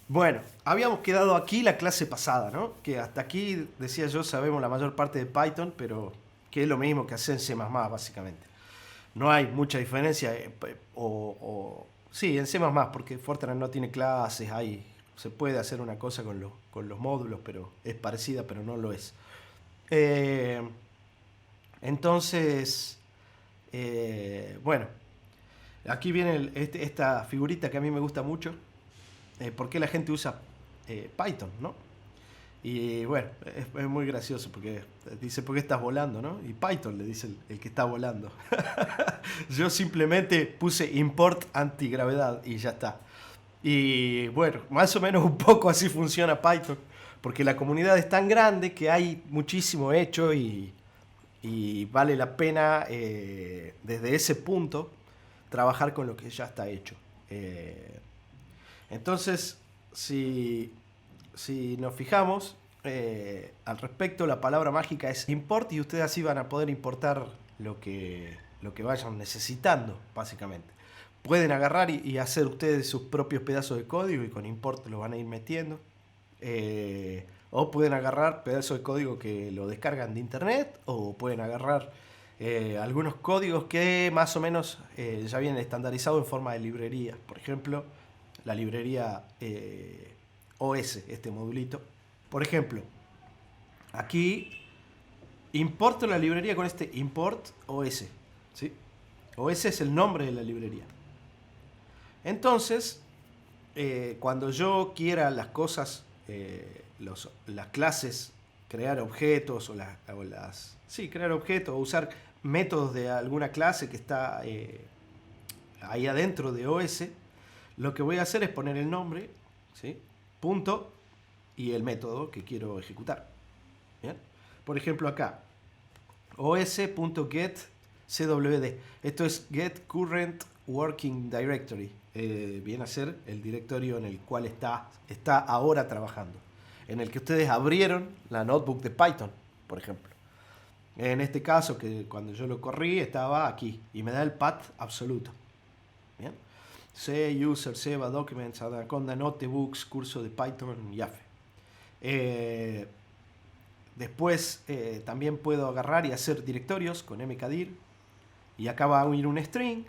Bueno, habíamos quedado aquí la clase pasada, ¿no? Que hasta aquí, decía yo, sabemos la mayor parte de Python, pero que es lo mismo que hacer en C++, básicamente. No hay mucha diferencia, sí, en C++, porque Fortran no tiene clases, se puede hacer una cosa con los módulos, pero es parecida, pero no lo es. Eh, entonces, bueno, aquí viene esta figurita que a mí me gusta mucho. ¿Por qué la gente usa Python, no? Y bueno, es muy gracioso porque dice, ¿por qué estás volando, no? Y Python le dice el que está volando. Yo simplemente puse import antigravedad y ya está. Y bueno, más o menos un poco así funciona Python, porque la comunidad es tan grande que hay muchísimo hecho y vale la pena desde ese punto trabajar con lo que ya está hecho. Eh, entonces, si, si nos fijamos al respecto, la palabra mágica es import y ustedes así van a poder importar lo que vayan necesitando, básicamente. Pueden agarrar y hacer ustedes sus propios pedazos de código y con import lo van a ir metiendo. O pueden agarrar pedazos de código que lo descargan de internet o pueden agarrar algunos códigos que más o menos ya vienen estandarizados en forma de librería. Por ejemplo, la librería OS, este modulito. Por ejemplo, aquí importo la librería con este import OS. ¿Sí? OS es el nombre de la librería. Entonces, cuando yo quiera las cosas, las clases, crear objetos sí, crear objetos o usar métodos de alguna clase que está ahí adentro de OS, lo que voy a hacer es poner el nombre, ¿sí? Punto y el método que quiero ejecutar. ¿Bien? Por ejemplo acá, os.getCwd. Esto es Get Current Working Directory. Viene a ser el directorio en el cual está ahora trabajando. En el que ustedes abrieron la notebook de Python, por ejemplo. En este caso, que cuando yo lo corrí, estaba aquí. Y me da el path absoluto. ¿Bien? C, user, Seba, documents, Anaconda, notebooks, curso de Python, Yafe. Eh, Después también puedo agarrar y hacer directorios con mkdir. Y acá va a ir un string.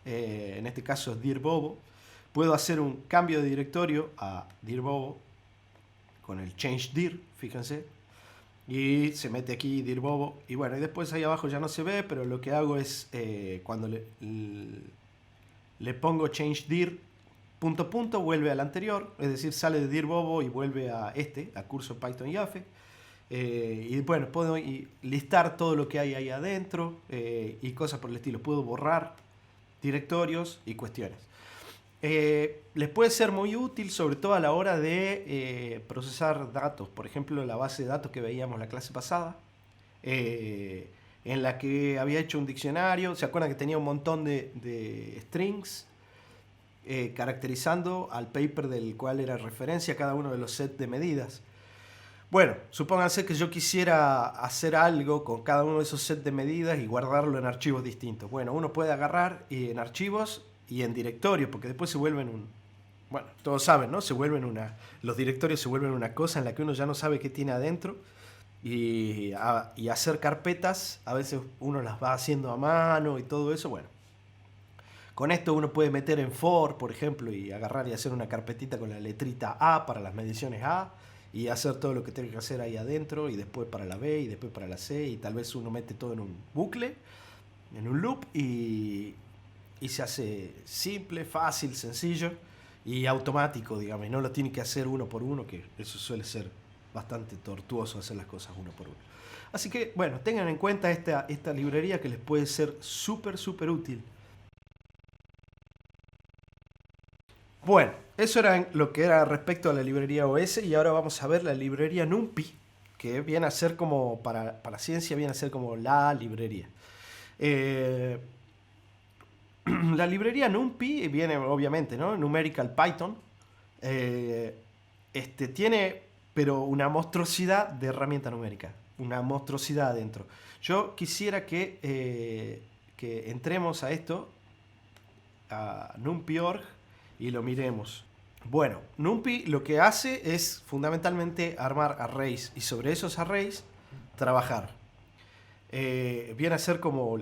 En este caso es dirbobo. Puedo hacer un cambio de directorio a dirbobo con el change dir, fíjense. Y se mete aquí dirbobo. Y bueno, y después ahí abajo ya no se ve, pero lo que hago es cuando le pongo change dir punto punto, vuelve al anterior. Es decir, sale de dirbobo y vuelve a curso Python y AFE. Y bueno, puedo listar todo lo que hay ahí adentro y cosas por el estilo. Puedo borrar directorios y cuestiones. Les puede ser muy útil, sobre todo a la hora de procesar datos. Por ejemplo, la base de datos que veíamos la clase pasada, en la que había hecho un diccionario. ¿Se acuerdan que tenía un montón de strings? Caracterizando al paper del cual era referencia cada uno de los sets de medidas. Bueno, supónganse que yo quisiera hacer algo con cada uno de esos sets de medidas y guardarlo en archivos distintos. Bueno, uno puede agarrar y en archivos y en directorios, porque después se vuelven bueno, todos saben, ¿no? Los directorios se vuelven una cosa en la que uno ya no sabe qué tiene adentro y hacer carpetas, a veces uno las va haciendo a mano y todo eso, bueno. Con esto uno puede meter en for, por ejemplo, y agarrar y hacer una carpetita con la letrita A para las mediciones A y hacer todo lo que tiene que hacer ahí adentro y después para la B y después para la C y tal vez uno mete todo en un bucle, en un loop y se hace simple, fácil, sencillo y automático, digamos, y no lo tiene que hacer uno por uno, que eso suele ser bastante tortuoso hacer las cosas uno por uno. Así que, bueno, tengan en cuenta esta librería que les puede ser súper, súper útil. Bueno, eso era lo que era respecto a la librería OS y ahora vamos a ver la librería NumPy, que viene a ser como, para ciencia, viene a ser como la librería. Eh, la librería NumPy viene obviamente, ¿no? Numerical Python. Eh, tiene, pero una monstruosidad de herramienta numérica, una monstruosidad adentro. Yo quisiera que entremos a esto, a NumPy.org, y lo miremos. Bueno, NumPy lo que hace es fundamentalmente armar arrays y sobre esos arrays trabajar. Viene a ser como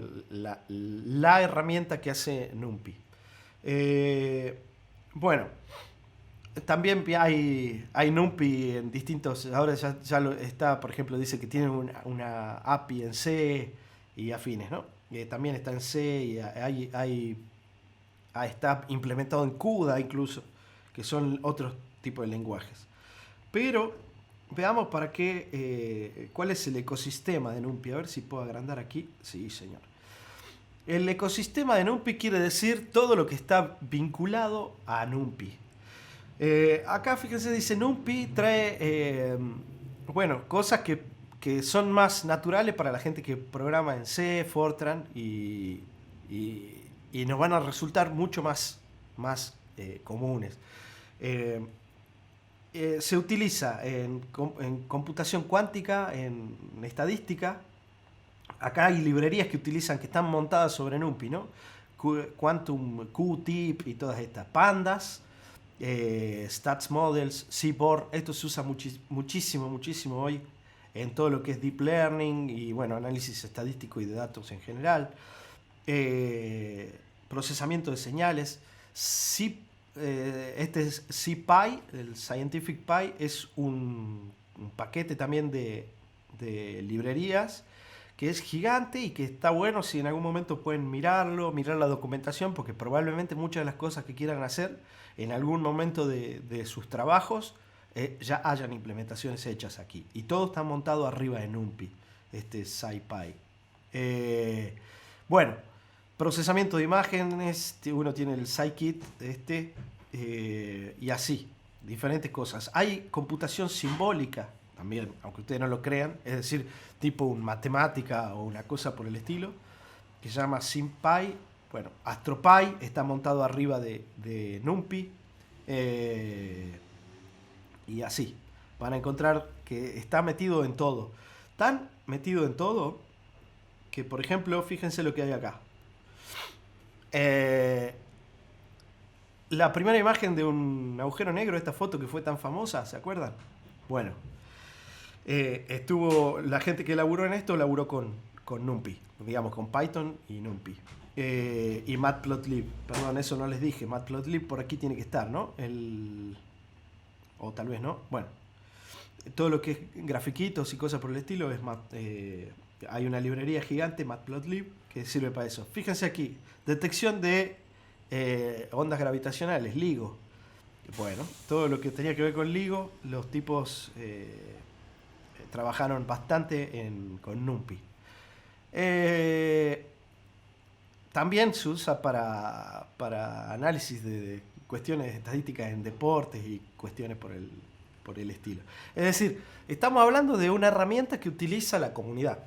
la herramienta que hace NumPy. Bueno, también hay NumPy en distintos. Ahora ya está, por ejemplo, dice que tiene una API en C y afines, ¿no? También está en C y está implementado en CUDA incluso, que son otros tipos de lenguajes. Pero veamos cuál es el ecosistema de NumPy. A ver si puedo agrandar aquí. Sí, señor. El ecosistema de NumPy quiere decir todo lo que está vinculado a NumPy. Acá, fíjense, dice NumPy trae, cosas que son más naturales para la gente que programa en C, Fortran y nos van a resultar mucho más comunes. Se utiliza en computación cuántica, en estadística. Acá hay librerías que están montadas sobre NumPy, ¿no? Quantum, QTIP y todas estas. Pandas, Stats Models, Seaborn. Esto se usa muchísimo hoy en todo lo que es Deep Learning y, análisis estadístico y de datos en general. Procesamiento de señales. Este es SciPy, el Scientific Pi, es un paquete también de librerías que es gigante y que está bueno si en algún momento pueden mirar la documentación, porque probablemente muchas de las cosas que quieran hacer en algún momento de sus trabajos ya hayan implementaciones hechas aquí. Y todo está montado arriba de NumPy, este SciPy. Procesamiento de imágenes, uno tiene el Scikit, y así, diferentes cosas. Hay computación simbólica también, aunque ustedes no lo crean, es decir, tipo una matemática o una cosa por el estilo, que se llama SymPy. Bueno, AstroPy está montado arriba de NumPy, y así. Van a encontrar que está metido en todo. Tan metido en todo que, por ejemplo, fíjense lo que hay acá. La primera imagen de un agujero negro, esta foto que fue tan famosa, ¿se acuerdan? Bueno, la gente que laburó en esto laburó con NumPy, digamos, con Python y NumPy. Y Matplotlib, perdón, eso no les dije. Matplotlib por aquí tiene que estar, ¿no? O tal vez no. Bueno, todo lo que es grafiquitos y cosas por el estilo es hay una librería gigante, Matplotlib, que sirve para eso. Fíjense aquí, detección de ondas gravitacionales, LIGO. Bueno, todo lo que tenía que ver con LIGO, los tipos trabajaron bastante con NumPy. También se usa para análisis de cuestiones estadísticas en deportes y cuestiones por el estilo. Es decir, estamos hablando de una herramienta que utiliza la comunidad.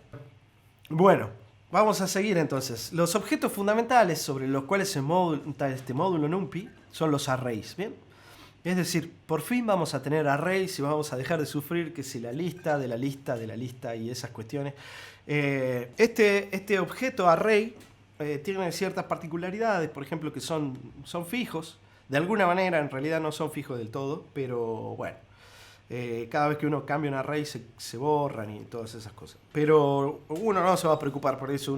Bueno, vamos a seguir entonces. Los objetos fundamentales sobre los cuales se monta este módulo NumPy son los arrays, ¿bien? Es decir, por fin vamos a tener arrays y vamos a dejar de sufrir que si la lista de la lista de la lista y esas cuestiones. Este objeto array tiene ciertas particularidades, por ejemplo, que son fijos. De alguna manera, en realidad no son fijos del todo, pero bueno. Cada vez que uno cambia un array se borran y todas esas cosas. Pero uno no se va a preocupar por eso,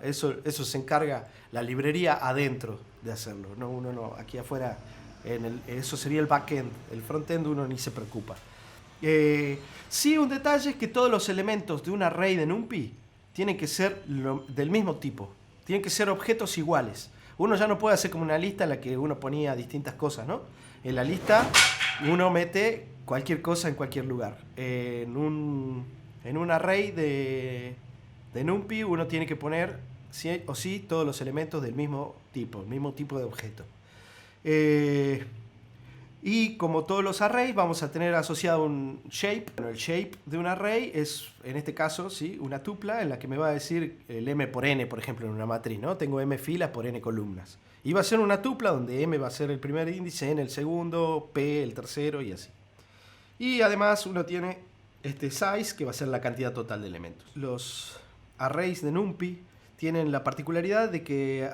eso se encarga la librería adentro de hacerlo. No, uno no, aquí afuera, eso sería el backend. El frontend uno ni se preocupa. Sí, un detalle es que todos los elementos de un array de NumPy tienen que ser del mismo tipo. Tienen que ser objetos iguales. Uno ya no puede hacer como una lista en la que uno ponía distintas cosas, ¿no? En la lista uno mete cualquier cosa en cualquier lugar. En un array de NumPy uno tiene que poner sí o sí todos los elementos del mismo tipo de objeto. Y como todos los arrays vamos a tener asociado un shape. Bueno, el shape de un array es, en este caso, ¿sí?, una tupla en la que me va a decir el m por n, por ejemplo, en una matriz, ¿no? Tengo m filas por n columnas. Y va a ser una tupla donde m va a ser el primer índice, n el segundo, p el tercero y así. Y además uno tiene este size, que va a ser la cantidad total de elementos. Los arrays de NumPy tienen la particularidad de que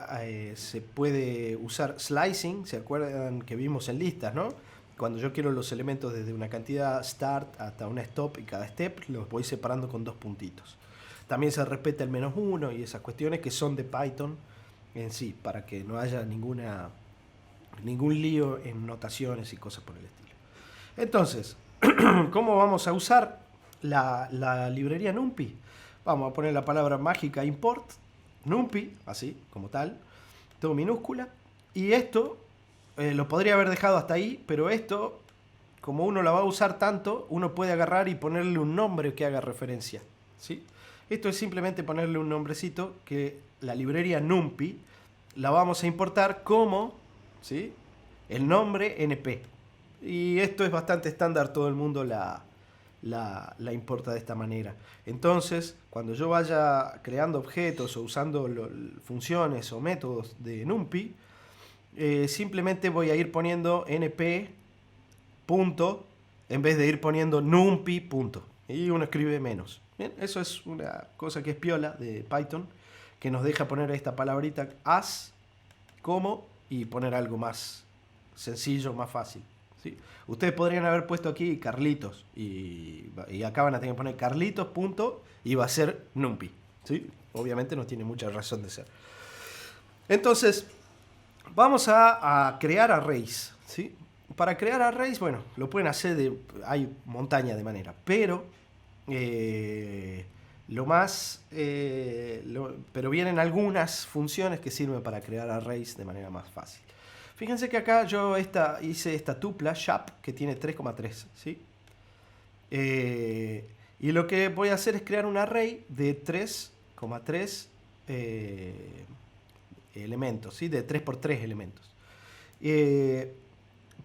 se puede usar slicing. ¿Se acuerdan que vimos en listas, no? Cuando yo quiero los elementos desde una cantidad start hasta una stop y cada step los voy separando con 2 puntitos. También se respeta el -1 y esas cuestiones que son de Python en sí, para que no haya ningún lío en notaciones y cosas por el estilo. Entonces, ¿cómo vamos a usar la librería NumPy? Vamos a poner la palabra mágica import, NumPy, así, como tal, todo minúscula. Y esto lo podría haber dejado hasta ahí, pero esto, como uno la va a usar tanto, uno puede agarrar y ponerle un nombre que haga referencia, ¿sí? Esto es simplemente ponerle un nombrecito que la librería NumPy la vamos a importar como, ¿sí?, el nombre NP. Y esto es bastante estándar, todo el mundo la importa de esta manera. Entonces, cuando yo vaya creando objetos o usando funciones o métodos de NumPy, simplemente voy a ir poniendo np punto en vez de ir poniendo numpy punto. Y uno escribe menos. Bien, eso es una cosa que es piola de Python, que nos deja poner esta palabrita as, como, y poner algo más sencillo, más fácil, ¿sí? Ustedes podrían haber puesto aquí Carlitos y acá van a tener que poner Carlitos punto y va a ser numpy, ¿sí? Obviamente no tiene mucha razón de ser. Entonces, vamos a crear arrays, ¿sí? Para crear arrays, bueno, lo pueden hacer hay montaña de manera, pero pero vienen algunas funciones que sirven para crear arrays de manera más fácil. Fíjense que acá yo hice esta tupla shap que tiene 3,3, ¿sí? Y lo que voy a hacer es crear un array de 3,3 elementos, ¿sí? De 3 por 3 elementos.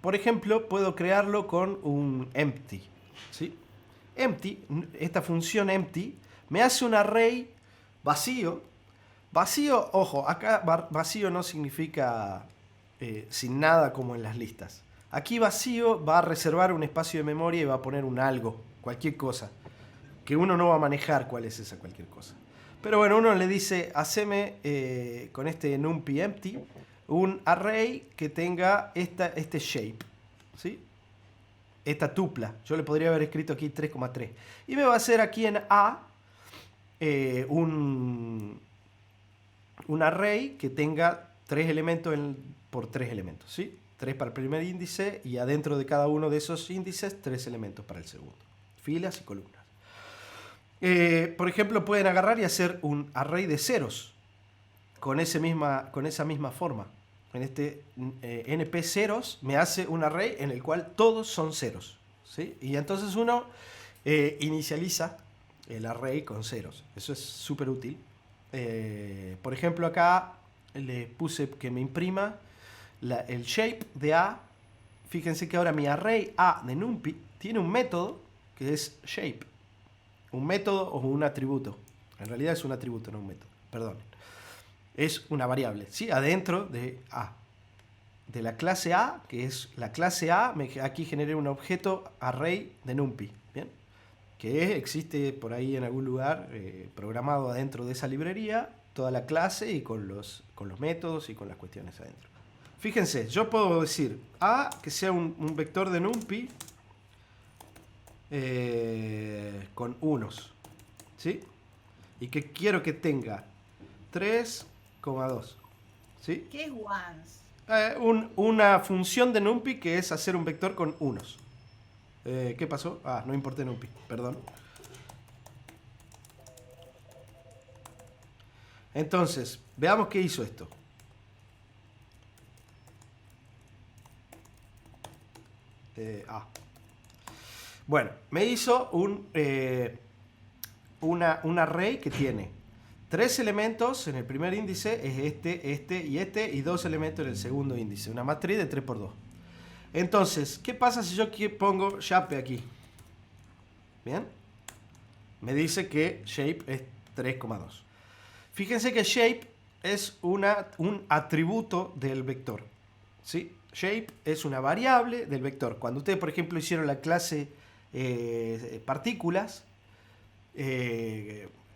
Por ejemplo, puedo crearlo con un empty, ¿sí? Empty, esta función empty, me hace un array vacío. Vacío, ojo, acá vacío no significa sin nada como en las listas. Aquí vacío va a reservar un espacio de memoria y va a poner un algo, cualquier cosa, que uno no va a manejar cuál es esa cualquier cosa. Pero bueno, uno le dice, haceme con este numpy empty un array que tenga este shape, ¿sí? Esta tupla. Yo le podría haber escrito aquí 3,3. Y me va a hacer aquí en A un array que tenga 3 elementos por 3 elementos, ¿sí? 3 para el primer índice y adentro de cada uno de esos índices 3 elementos para el segundo. Filas y columnas. Por ejemplo, pueden agarrar y hacer un array de ceros con esa misma forma. En este np ceros me hace un array en el cual todos son ceros, ¿sí? Y entonces uno inicializa el array con ceros. Eso es súper útil. Por ejemplo, acá le puse que me imprima el shape de A. Fíjense que ahora mi array A de NumPy tiene un método que es shape. Un método o un atributo. En realidad es un atributo, no un método. Perdón. Es una variable, ¿sí? Adentro de A. De la clase A, que es la clase A, aquí generé un objeto array de NumPy. ¿Bien? Que existe por ahí en algún lugar programado adentro de esa librería, toda la clase y con los métodos y con las cuestiones adentro. Fíjense, yo puedo decir A que sea un vector de NumPy con unos, ¿sí? Y que quiero que tenga 3,2, ¿sí? ¿Qué es ones? Una función de NumPy que es hacer un vector con unos. ¿Qué pasó? No importé NumPy, perdón. Entonces, veamos qué hizo esto. Bueno, me hizo un array que tiene 3 elementos en el primer índice, es este y 2 elementos en el segundo índice. Una matriz de 3 por 2. Entonces, ¿qué pasa si yo pongo shape aquí? ¿Bien? Me dice que shape es 3,2. Fíjense que shape es un atributo del vector, ¿sí? Shape es una variable del vector. Cuando ustedes, por ejemplo, hicieron la clase partículas,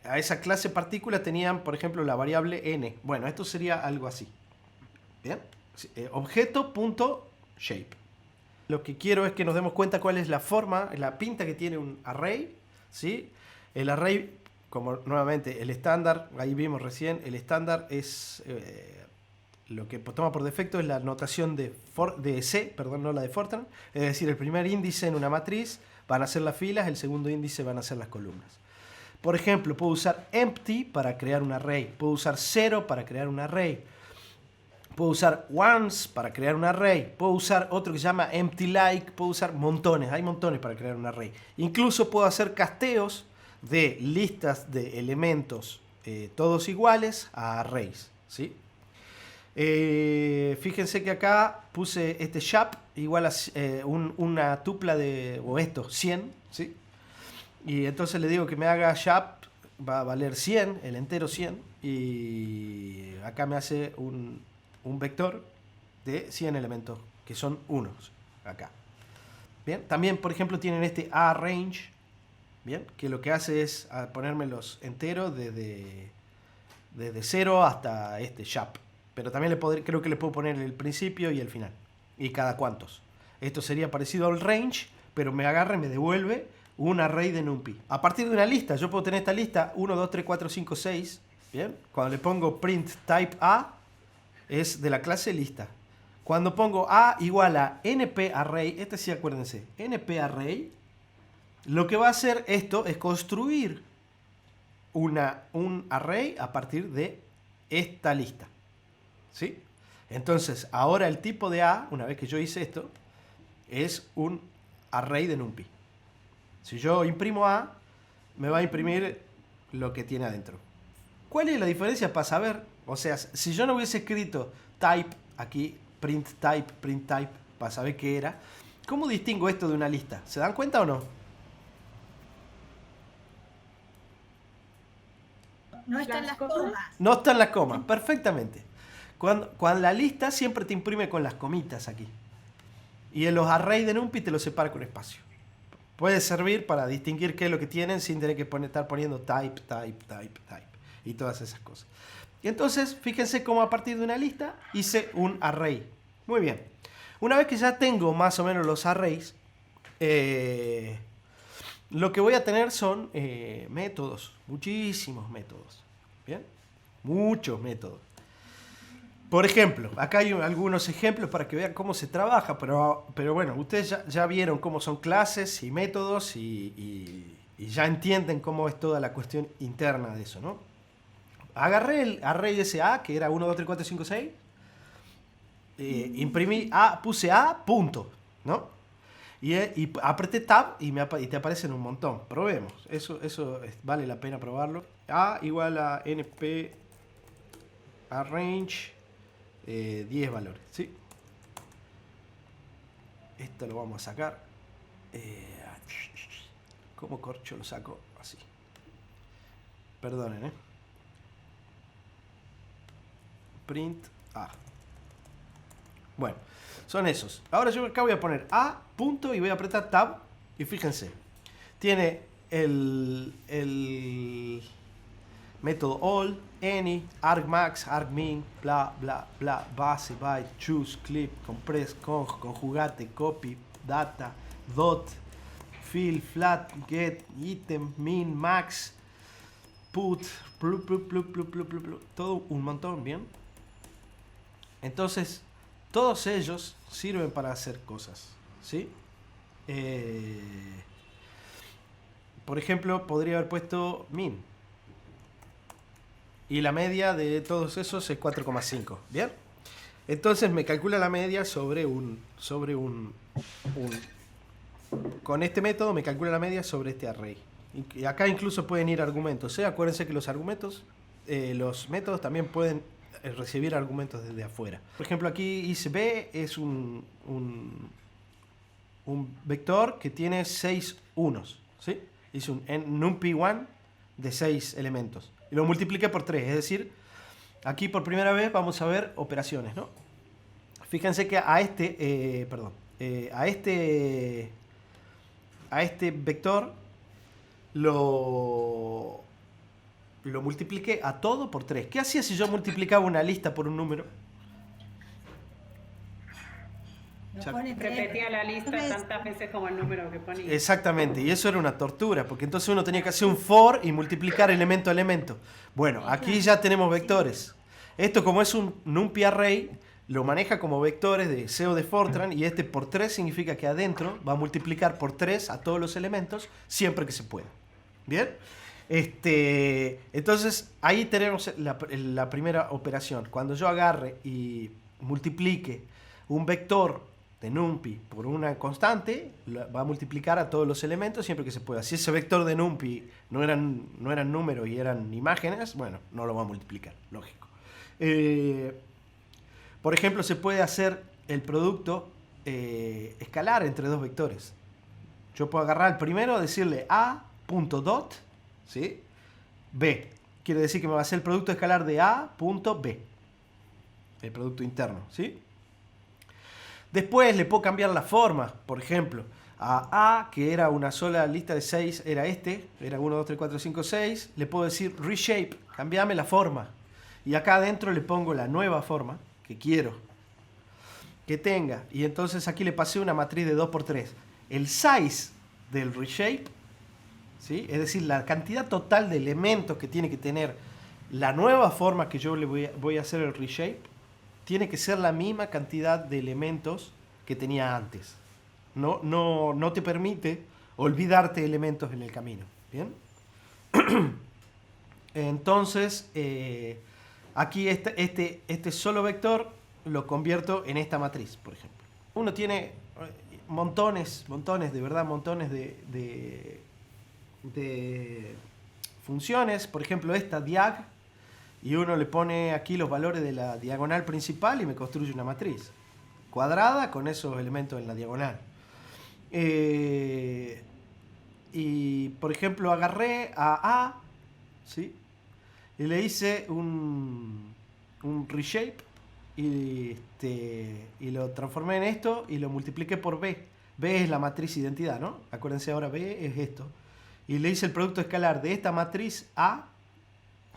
a esa clase partícula tenían, por ejemplo, la variable n. Bueno, esto sería algo así. ¿Bien? Objeto.shape. lo que quiero es que nos demos cuenta cuál es la forma, la pinta que tiene un array, ¿sí? El array, como nuevamente el estándar, ahí vimos recién, el estándar es lo que toma por defecto es la notación de C, perdón, no la de Fortran, es decir, el primer índice en una matriz van a ser las filas, el segundo índice van a ser las columnas. Por ejemplo, puedo usar empty para crear un array, puedo usar 0 para crear un array, puedo usar ones para crear un array, puedo usar otro que se llama empty like, puedo usar montones, hay montones para crear un array. Incluso puedo hacer casteos de listas de elementos todos iguales a arrays, ¿sí? Fíjense que acá puse este shap igual a una tupla de, o esto, 100, ¿sí? Y entonces le digo que me haga shap, va a valer 100, el entero 100, y acá me hace un vector de 100 elementos, que son unos, acá. Bien, también por ejemplo tienen este arange, bien, que lo que hace es ponerme los enteros desde 0 hasta este shap. Pero también creo que le puedo poner el principio y el final. Y cada cuantos. Esto sería parecido al range, pero me agarra y me devuelve un array de NumPy. A partir de una lista, yo puedo tener esta lista 1, 2, 3, 4, 5, 6. ¿Bien? Cuando le pongo print type A, es de la clase lista. Cuando pongo A igual a np-array, este sí acuérdense, np-array, lo que va a hacer esto es construir un array a partir de esta lista. ¿Sí? Entonces, ahora el tipo de A, una vez que yo hice esto, es un array de NumPy. Si yo imprimo A, me va a imprimir lo que tiene adentro. ¿Cuál es la diferencia para saber? O sea, si yo no hubiese escrito type aquí, print type, para saber qué era, ¿cómo distingo esto de una lista? ¿Se dan cuenta o no? No están las comas. No están las comas, perfectamente. Cuando la lista siempre te imprime con las comitas aquí. Y en los arrays de NumPy te los separa con espacio. Puede servir para distinguir qué es lo que tienen sin tener que estar poniendo type y todas esas cosas. Y entonces, fíjense cómo a partir de una lista hice un array. Muy bien. Una vez que ya tengo más o menos los arrays, lo que voy a tener son métodos, muchísimos métodos. ¿Bien? Muchos métodos. Por ejemplo, acá hay algunos ejemplos para que vean cómo se trabaja, pero bueno, ustedes ya vieron cómo son clases y métodos y ya entienden cómo es toda la cuestión interna de eso, ¿no? Agarré el array SA, que era 1, 2, 3, 4, 5, 6, imprimí A, puse A, punto, ¿no? Y apreté Tab y te aparecen un montón. Probemos, eso vale la pena probarlo. A igual a np arrange 10 valores, ¿sí? Esto lo vamos a sacar. ¿Cómo corcho lo saco? Así. Perdonen, Print A. Bueno, son esos. Ahora yo acá voy a poner A, punto, y voy a apretar Tab. Y fíjense, tiene el método all, any, argmax, argmin, bla, bla, bla, base, byte, choose, clip, compress, conj, conjugate, copy, data, dot, fill, flat, get, item, min, max, put, todo un montón, ¿bien? Entonces, todos ellos sirven para hacer cosas, ¿sí? Por ejemplo, podría haber puesto min. Y la media de todos esos es 4,5. ¿Bien? Entonces me calcula la media sobre un con este método me calcula la media sobre este array. Y acá incluso pueden ir argumentos. Acuérdense que los métodos también pueden recibir argumentos desde afuera. Por ejemplo, aquí hice B, es un vector que tiene 6 unos. ¿Sí? Hice un numpy1 de 6 elementos. Y lo multipliqué por 3, es decir, aquí por primera vez vamos a ver operaciones, ¿no? Fíjense que a este vector lo multipliqué a todo por 3. ¿Qué hacía si yo multiplicaba una lista por un número? Lo pone Repetía la lista tantas veces como el número que ponía. Exactamente, y eso era una tortura, porque entonces uno tenía que hacer un for y multiplicar elemento a elemento. Bueno, aquí ya tenemos vectores. Esto, como es un NumPy array, lo maneja como vectores de SEO de Fortran, y este por 3 significa que adentro va a multiplicar por 3 a todos los elementos siempre que se pueda. ¿Bien? Entonces, ahí tenemos la primera operación. Cuando yo agarre y multiplique un vector de NumPy por una constante, va a multiplicar a todos los elementos siempre que se pueda. Si ese vector de NumPy no eran números y eran imágenes, bueno, no lo va a multiplicar, lógico. Por ejemplo, se puede hacer el producto escalar entre dos vectores. Yo puedo agarrar el primero, decirle a.dot, ¿sí? B. Quiere decir que me va a hacer el producto escalar de a.b. El producto interno, ¿sí? Después le puedo cambiar la forma. Por ejemplo, a A, que era una sola lista de 6, era era 1, 2, 3, 4, 5, 6. Le puedo decir reshape, cambiame la forma. Y acá adentro le pongo la nueva forma que quiero que tenga. Y entonces aquí le pasé una matriz de 2×3. El size del reshape, ¿sí? Es decir, la cantidad total de elementos que tiene que tener la nueva forma que yo le voy a hacer el reshape, tiene que ser la misma cantidad de elementos que tenía antes. No te permite olvidarte elementos en el camino. ¿Bien? Entonces, aquí este solo vector lo convierto en esta matriz, por ejemplo. Uno tiene montones, de verdad, montones de funciones. Por ejemplo, esta diag, y uno le pone aquí los valores de la diagonal principal y me construye una matriz cuadrada con esos elementos en la diagonal. Y por ejemplo, agarré a A, ¿sí? Y le hice un reshape y lo transformé en esto y lo multipliqué por B. B es la matriz identidad, ¿no? Acuérdense ahora, B es esto. Y le hice el producto escalar de esta matriz A,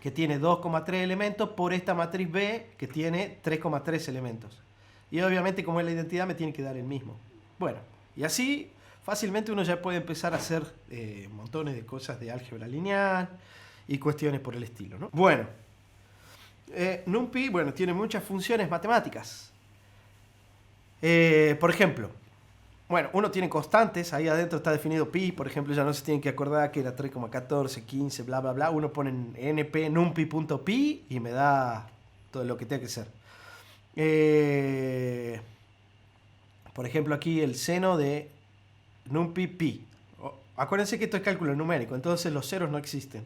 que tiene 2,3 elementos, por esta matriz B, que tiene 3,3 elementos. Y obviamente, como es la identidad, me tiene que dar el mismo. Bueno, y así fácilmente uno ya puede empezar a hacer montones de cosas de álgebra lineal y cuestiones por el estilo, ¿no? Bueno, NumPy, bueno, tiene muchas funciones matemáticas. Por ejemplo, bueno, uno tiene constantes, ahí adentro está definido pi, por ejemplo, ya no se tienen que acordar que era 3,14, 15, bla, bla, bla. Uno pone en np numpy.pi y me da todo lo que tenga que ser. Por ejemplo, aquí el seno de numpy pi. Acuérdense que esto es cálculo numérico, entonces los ceros no existen.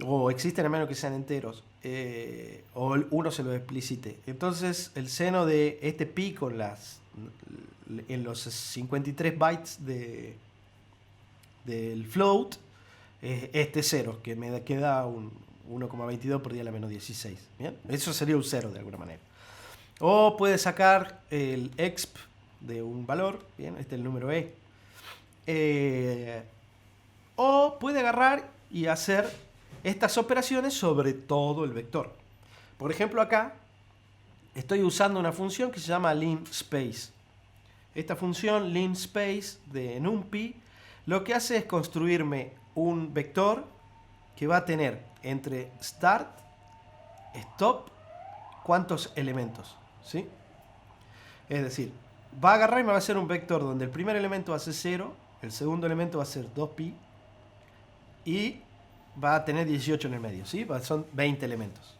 O existen a menos que sean enteros. O uno se lo explicite. Entonces, el seno de este pi con en los 53 bytes del float, este 0, que me queda un 1,22 por 10 a la menos 16. ¿Bien? Eso sería un 0 de alguna manera. O puede sacar el exp de un valor, ¿bien? Este es el número e. O puede agarrar y hacer estas operaciones sobre todo el vector. Por ejemplo, acá estoy usando una función que se llama linspace. Esta función linspace de NumPy lo que hace es construirme un vector que va a tener entre start, stop, cuántos elementos, ¿sí? Es decir, va a agarrar y me va a hacer un vector donde el primer elemento va a ser 0, el segundo elemento va a ser 2pi y va a tener 18 en el medio, ¿sí? Son 20 elementos.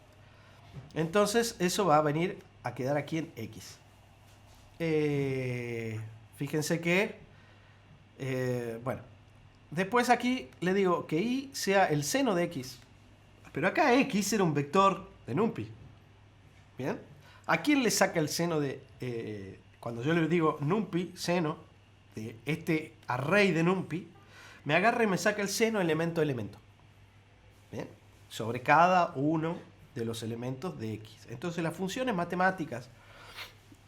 Entonces eso va a venir a quedar aquí en X. Fíjense que, bueno, después aquí le digo que Y sea el seno de X. Pero acá X era un vector de NumPy. ¿Bien? ¿A quién le saca el seno de... cuando yo le digo NumPy, seno, de este array de NumPy, me agarra y me saca el seno elemento a elemento. ¿Bien? Sobre cada uno de los elementos de X. Entonces las funciones matemáticas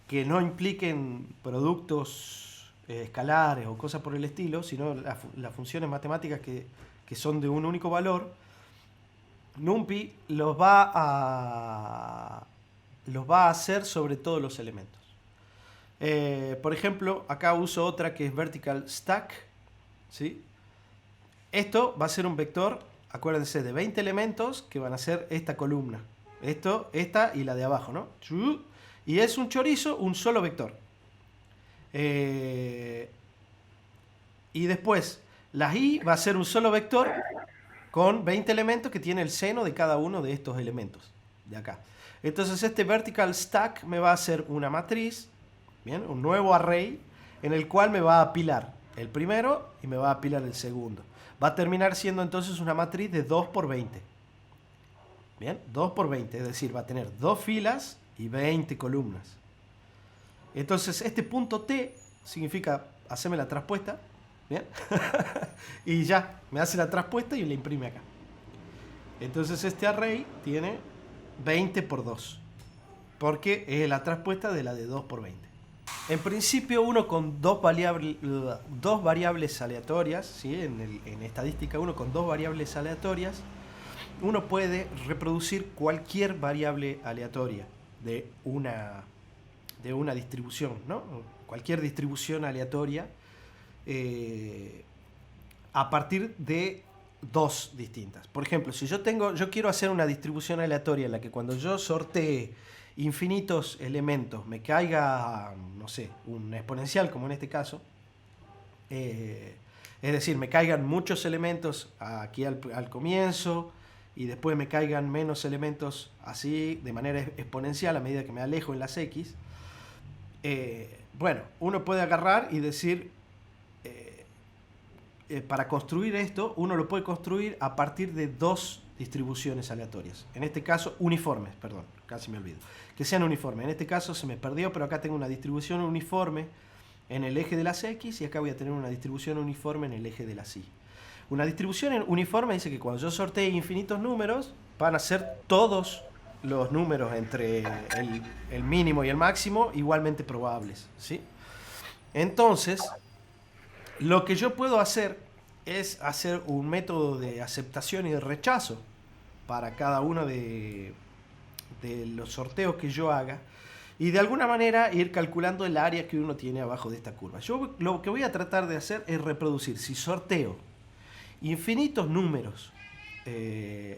que no impliquen productos escalares o cosas por el estilo, sino las funciones matemáticas que son de un único valor, NumPy los va a hacer sobre todos los elementos. Por ejemplo, acá uso otra que es vertical stack, ¿sí? Esto va a ser un vector, acuérdense, de 20 elementos que van a ser esta columna. Esta y la de abajo, ¿no? Y es un chorizo, un solo vector. Y después, la i va a ser un solo vector con 20 elementos que tiene el seno de cada uno de estos elementos de acá. Entonces este vertical stack me va a hacer una matriz, ¿bien? Un nuevo array en el cual me va a apilar el primero y me va a apilar el segundo. Va a terminar siendo entonces una matriz de 2 por 20. ¿Bien? 2 por 20, es decir, va a tener 2 filas y 20 columnas. Entonces este punto T significa hacerme la traspuesta, ¿bien? Y ya, me hace la traspuesta y le imprime acá. Entonces este array tiene 20 por 2, porque es la traspuesta de la de 2 por 20. En principio uno con dos variables aleatorias, ¿sí? En estadística uno con dos variables aleatorias, uno puede reproducir cualquier variable aleatoria de una distribución, ¿no? Cualquier distribución aleatoria a partir de dos distintas. Por ejemplo, si yo quiero hacer una distribución aleatoria en la que cuando yo sortee infinitos elementos me caiga, no sé, un exponencial, como en este caso, es decir, me caigan muchos elementos aquí al comienzo y después me caigan menos elementos así de manera exponencial a medida que me alejo en las X. Bueno, uno puede agarrar y decir, para construir esto, uno lo puede construir a partir de dos distribuciones aleatorias. En este caso, uniformes, perdón, casi me olvido. Que sean uniformes. En este caso se me perdió, pero acá tengo una distribución uniforme en el eje de las X y acá voy a tener una distribución uniforme en el eje de las Y. Una distribución uniforme dice que cuando yo sortee infinitos números, van a ser todos los números entre el mínimo y el máximo igualmente probables, ¿sí? Entonces, lo que yo puedo hacer es hacer un método de aceptación y de rechazo para cada uno de los sorteos que yo haga y de alguna manera ir calculando el área que uno tiene abajo de esta curva. Yo lo que voy a tratar de hacer es reproducir, si sorteo infinitos números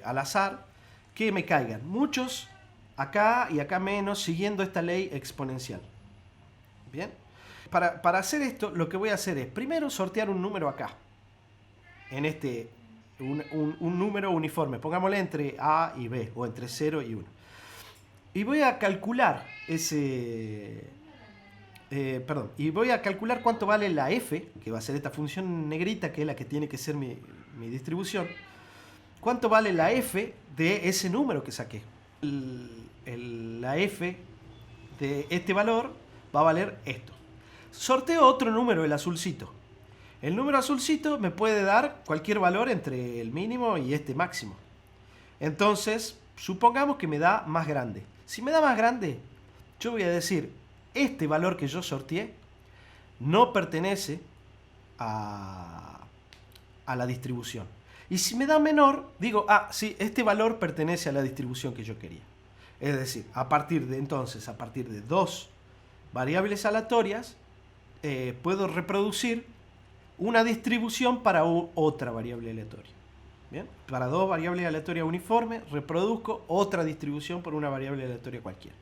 al azar, que me caigan muchos acá y acá menos, siguiendo esta ley exponencial. Bien, para hacer esto, lo que voy a hacer es primero sortear un número acá, en un número uniforme, pongámosle entre A y B, o entre 0 y 1. Y voy a calcular y voy a calcular cuánto vale la f, que va a ser esta función negrita, que es la que tiene que ser mi distribución. ¿Cuánto vale la f de ese número que saqué? La f de este valor va a valer esto. Sorteo otro número, el azulcito. El número azulcito me puede dar cualquier valor entre el mínimo y este máximo. Entonces, supongamos que me da más grande. Si me da más grande, yo voy a decir, este valor que yo sorteé no pertenece a la distribución. Y si me da menor, digo, sí, este valor pertenece a la distribución que yo quería. Es decir, a partir de dos variables aleatorias, puedo reproducir una distribución para otra variable aleatoria. ¿Bien? Para dos variables aleatorias uniformes, reproduzco otra distribución por una variable aleatoria cualquiera.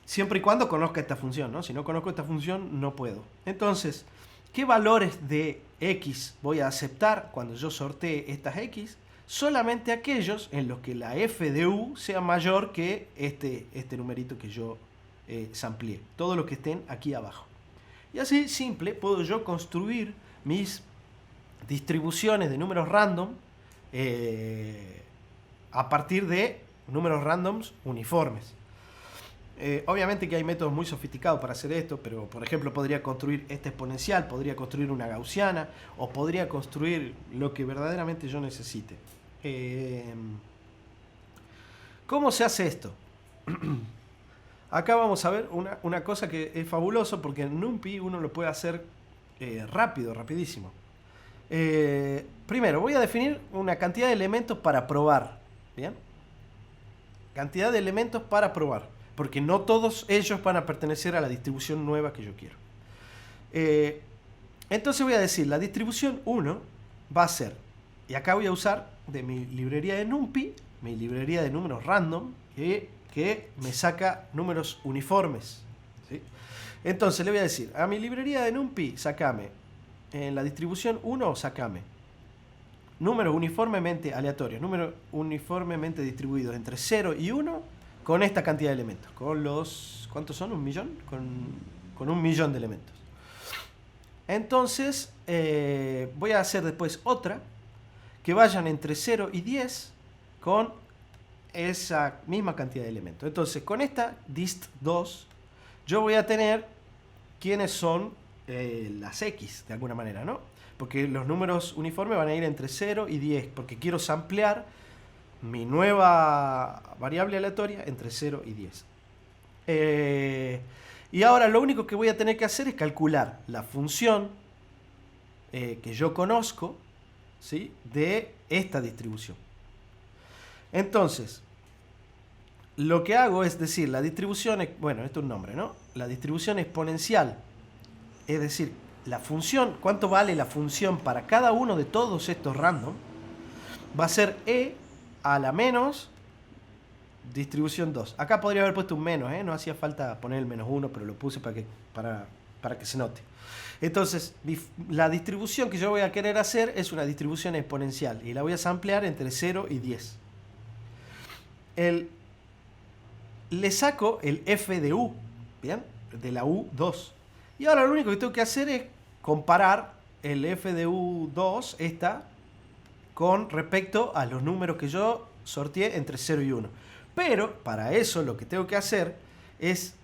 Siempre y cuando conozca esta función, ¿no? Si no conozco esta función, no puedo. Entonces, ¿qué valores de X voy a aceptar cuando yo sortee estas X? Solamente aquellos en los que la f de u sea mayor que este numerito que yo sampleé. Todos los que estén aquí abajo. Y así, simple, puedo yo construir mis distribuciones de números random a partir de números randoms uniformes. Obviamente que hay métodos muy sofisticados para hacer esto, pero por ejemplo podría construir esta exponencial, podría construir una gaussiana o podría construir lo que verdaderamente yo necesite. ¿Cómo se hace esto? Acá vamos a ver una cosa que es fabuloso, porque en NumPy uno lo puede hacer rapidísimo. Primero voy a definir una cantidad de elementos para probar. ¿Bien? Cantidad de elementos para probar. porque no todos ellos van a pertenecer a la distribución nueva que yo quiero. Entonces voy a decir, la distribución 1 va a ser, y acá voy a usar de mi librería de NumPy, mi librería de números random, que me saca números uniformes, ¿sí? Entonces le voy a decir, a mi librería de NumPy, sacame, en la distribución 1, sacame números uniformemente aleatorios, números uniformemente distribuidos entre 0 y 1, con esta cantidad de elementos, con los, ¿cuántos son? ¿1 millón? Con 1 millón de elementos. Entonces, voy a hacer después otra, que vayan entre 0 y 10, con esa misma cantidad de elementos. Entonces, con esta dist2, yo voy a tener quiénes son las X, de alguna manera, ¿no? Porque los números uniformes van a ir entre 0 y 10, porque quiero samplear mi nueva variable aleatoria entre 0 y 10. Y ahora lo único que voy a tener que hacer es calcular la función que yo conozco, ¿sí?, de esta distribución. Entonces, lo que hago es decir, la distribución, bueno, esto es un nombre, ¿no? La distribución exponencial, es decir, la función, cuánto vale la función para cada uno de todos estos random, va a ser e a la menos distribución 2. Acá podría haber puesto un menos, no hacía falta poner el menos 1, pero lo puse para que se note. Entonces, la distribución que yo voy a querer hacer es una distribución exponencial y la voy a samplear entre 0 y 10. Le saco el f de u, ¿bien? De la u2. Y ahora lo único que tengo que hacer es comparar el f de u2, esta, con respecto a los números que yo sorteé entre 0 y 1. Pero para eso lo que tengo que hacer es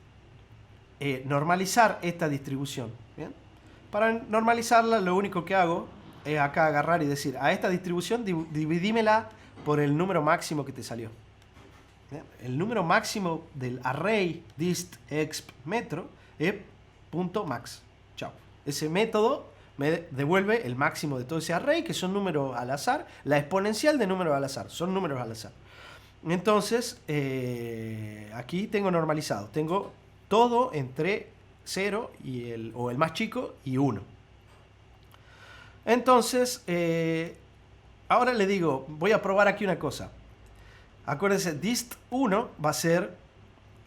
normalizar esta distribución, ¿bien? Para normalizarla lo único que hago es acá agarrar y decir, a esta distribución dividímela por el número máximo que te salió. ¿Bien? El número máximo del array dist exp metro es .max. Chao. Ese método me devuelve el máximo de todo ese array, que son números al azar, la exponencial de números al azar, son números al azar. Entonces, aquí tengo normalizado, tengo todo entre 0 o el más chico y 1. Entonces, ahora le digo, voy a probar aquí una cosa. Acuérdense, dist1 va a ser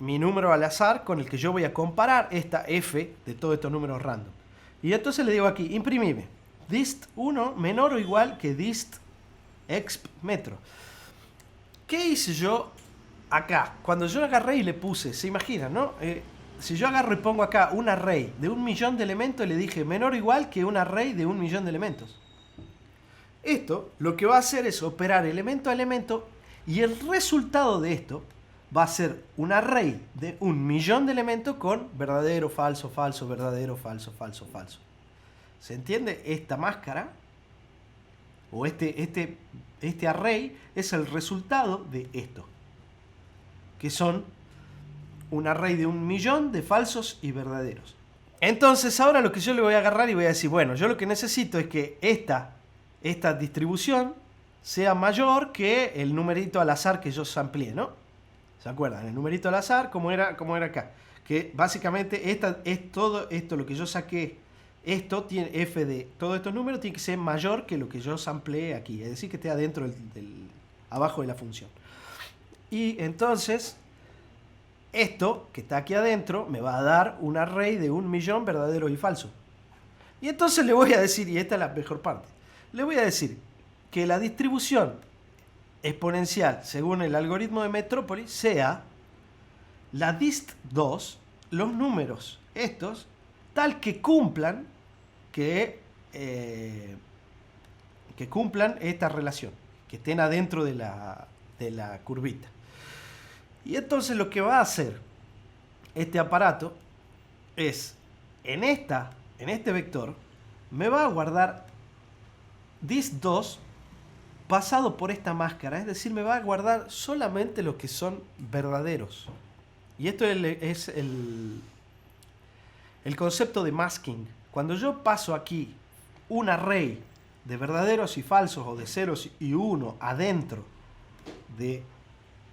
mi número al azar con el que yo voy a comparar esta f de todos estos números random. Y entonces le digo aquí, imprimime, dist1 menor o igual que dist exp metro. ¿Qué hice yo acá? Cuando yo agarré y le puse, se imaginan, ¿no? Si yo agarro y pongo acá un array de 1 millón de elementos, le dije menor o igual que un array de 1 millón de elementos. Esto lo que va a hacer es operar elemento a elemento y el resultado de esto va a ser un array de 1 millón de elementos con verdadero, falso, falso, verdadero, falso, falso, falso. ¿Se entiende? Esta máscara o este array es el resultado de esto, que son un array de 1 millón de falsos y verdaderos. Entonces ahora lo que yo le voy a agarrar y voy a decir, bueno, yo lo que necesito es que esta distribución sea mayor que el numerito al azar que yo amplié, ¿no? ¿Se acuerdan? El numerito al azar, como era acá. Que básicamente es todo esto, lo que yo saqué, esto tiene f de todos estos números, tiene que ser mayor que lo que yo sampleé aquí. Es decir, que esté adentro abajo de la función. Y entonces, esto que está aquí adentro me va a dar un array de 1 millón verdaderos y falsos. Y entonces le voy a decir, y esta es la mejor parte, le voy a decir que la distribución exponencial según el algoritmo de Metrópolis sea la dist2, los números estos, tal que cumplan cumplan esta relación, que estén adentro de la curvita. Y entonces lo que va a hacer este aparato es, en este vector, me va a guardar dist2 pasado por esta máscara, es decir, me va a guardar solamente los que son verdaderos. Y esto es el concepto de masking. Cuando yo paso aquí un array de verdaderos y falsos o de ceros y 1 adentro de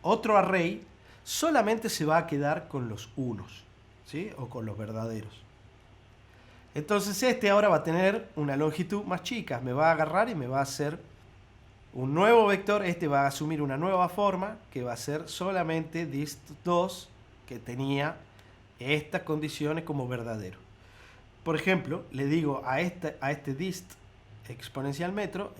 otro array, solamente se va a quedar con los unos, ¿sí? O con los verdaderos. Entonces este ahora va a tener una longitud más chica, me va a agarrar y me va a hacer un nuevo vector. Este va a asumir una nueva forma que va a ser solamente dist2 que tenía estas condiciones como verdadero. Por ejemplo, le digo a este dist exponencial metro,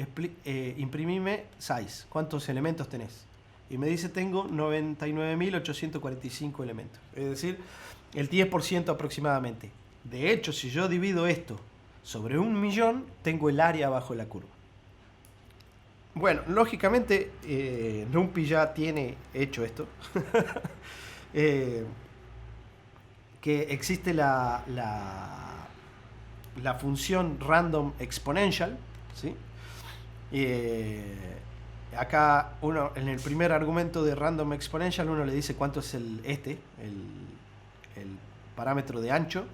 imprimime size, ¿cuántos elementos tenés? Y me dice tengo 99.845 elementos, es decir, el 10% aproximadamente. De hecho, si yo divido esto sobre 1.000.000, tengo el área bajo la curva. Bueno, lógicamente NumPy ya tiene hecho esto. Que existe la función random exponential, ¿sí? Acá uno, en el primer argumento de random exponential, uno le dice cuánto es el parámetro de ancho,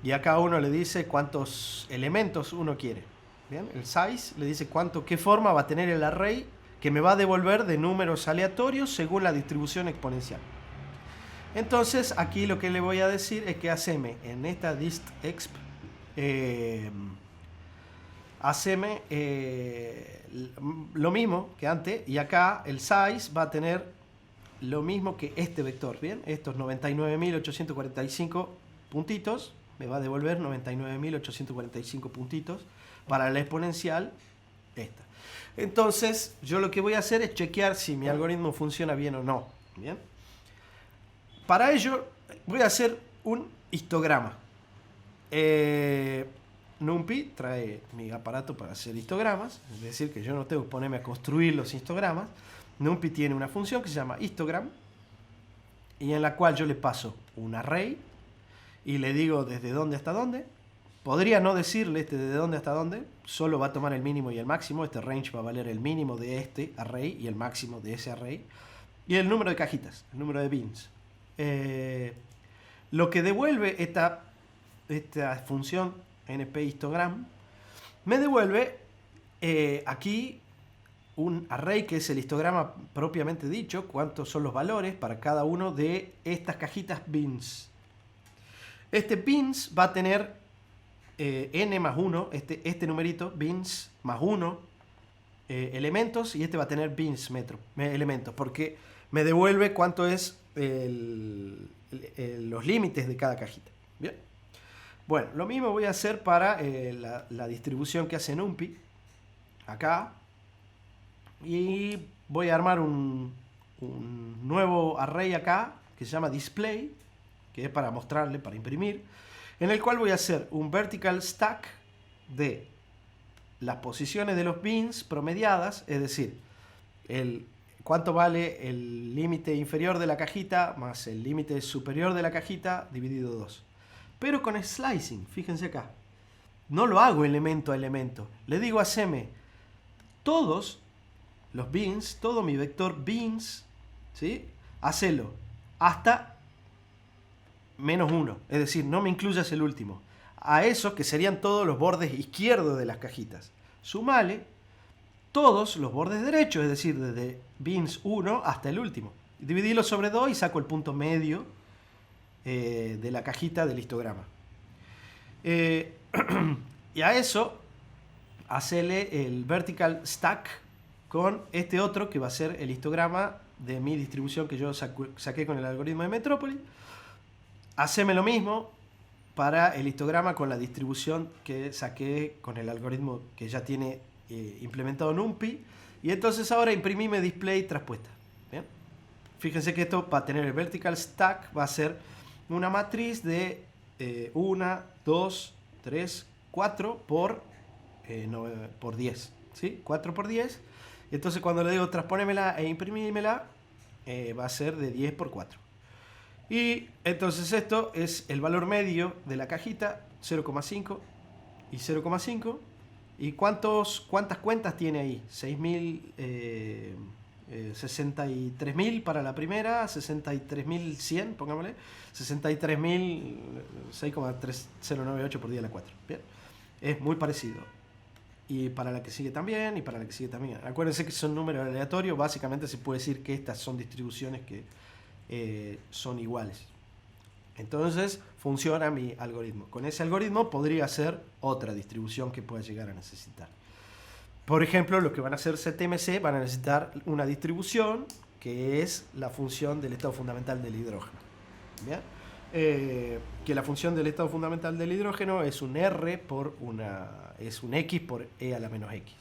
y acá uno le dice cuántos elementos uno quiere. Bien, el size le dice qué forma va a tener el array que me va a devolver de números aleatorios según la distribución exponencial. Entonces aquí lo que le voy a decir es que haceme en esta distexp haceme lo mismo que antes, y acá el size va a tener lo mismo que este vector. Bien, estos 99.845 puntitos me va a devolver 99.845 puntitos para la exponencial esta. Entonces yo lo que voy a hacer es chequear si mi algoritmo funciona bien o no. Bien, para ello voy a hacer un histograma. NumPy trae mi aparato para hacer histogramas, es decir, que yo no tengo que ponerme a construir los histogramas. NumPy tiene una función que se llama histogram, y en la cual yo le paso un array y le digo desde dónde hasta dónde. Podría no decirle de dónde hasta dónde, solo va a tomar el mínimo y el máximo. Este range va a valer el mínimo de este array y el máximo de ese array, y el número de cajitas, el número de bins. Lo que devuelve esta función np histogram me devuelve aquí un array que es el histograma propiamente dicho, cuántos son los valores para cada uno de estas cajitas bins. Este bins va a tener n más 1, este numerito, bins más 1 elementos, y este va a tener bins elementos, porque me devuelve cuánto es los límites de cada cajita. Bien. Bueno, lo mismo voy a hacer para la distribución que hace NumPy acá, y voy a armar un nuevo array acá que se llama display, que es para mostrarle, para imprimir, en el cual voy a hacer un vertical stack de las posiciones de los bins promediadas, es decir, cuánto vale el límite inferior de la cajita más el límite superior de la cajita dividido 2. Pero con slicing, fíjense acá. No lo hago elemento a elemento. Le digo haceme todos los bins, todo mi vector bins, ¿sí? Hacelo hasta -1. Es decir, no me incluyas el último. A esos que serían todos los bordes izquierdos de las cajitas. Sumale todos los bordes derechos, es decir, desde bins 1 hasta el último. Dividilo sobre 2 y saco el punto medio de la cajita del histograma. Y a eso hacele el vertical stack con este otro que va a ser el histograma de mi distribución que yo saqué con el algoritmo de Metrópoli. Haceme lo mismo para el histograma con la distribución que saqué con el algoritmo que ya tiene implementado NumPy. Y entonces ahora imprimime display traspuesta. ¿Bien? Fíjense que esto, para tener el vertical stack, va a ser una matriz de 1, 2, 3, 4 por 10. ¿Sí? 4 por 10. Entonces cuando le digo transpónemela e imprimímela, va a ser de 10 por 4. Y entonces esto es el valor medio de la cajita, 0,5 y 0,5. ¿Y cuántas cuentas tiene ahí? 63.000 para la primera, 63.100, pongámosle, 63.000, 6,3098 por 10 a la 4. Bien, es muy parecido. Y para la que sigue también, y para la que sigue también. Acuérdense que son números aleatorios, básicamente se puede decir que estas son distribuciones que son iguales. Entonces funciona mi algoritmo. Con ese algoritmo podría hacer otra distribución que pueda llegar a necesitar. Por ejemplo, lo que van a hacer CTMC van a necesitar una distribución que es la función del estado fundamental del hidrógeno. ¿Bien? Que la función del estado fundamental del hidrógeno es un R por es un X por E a la menos X.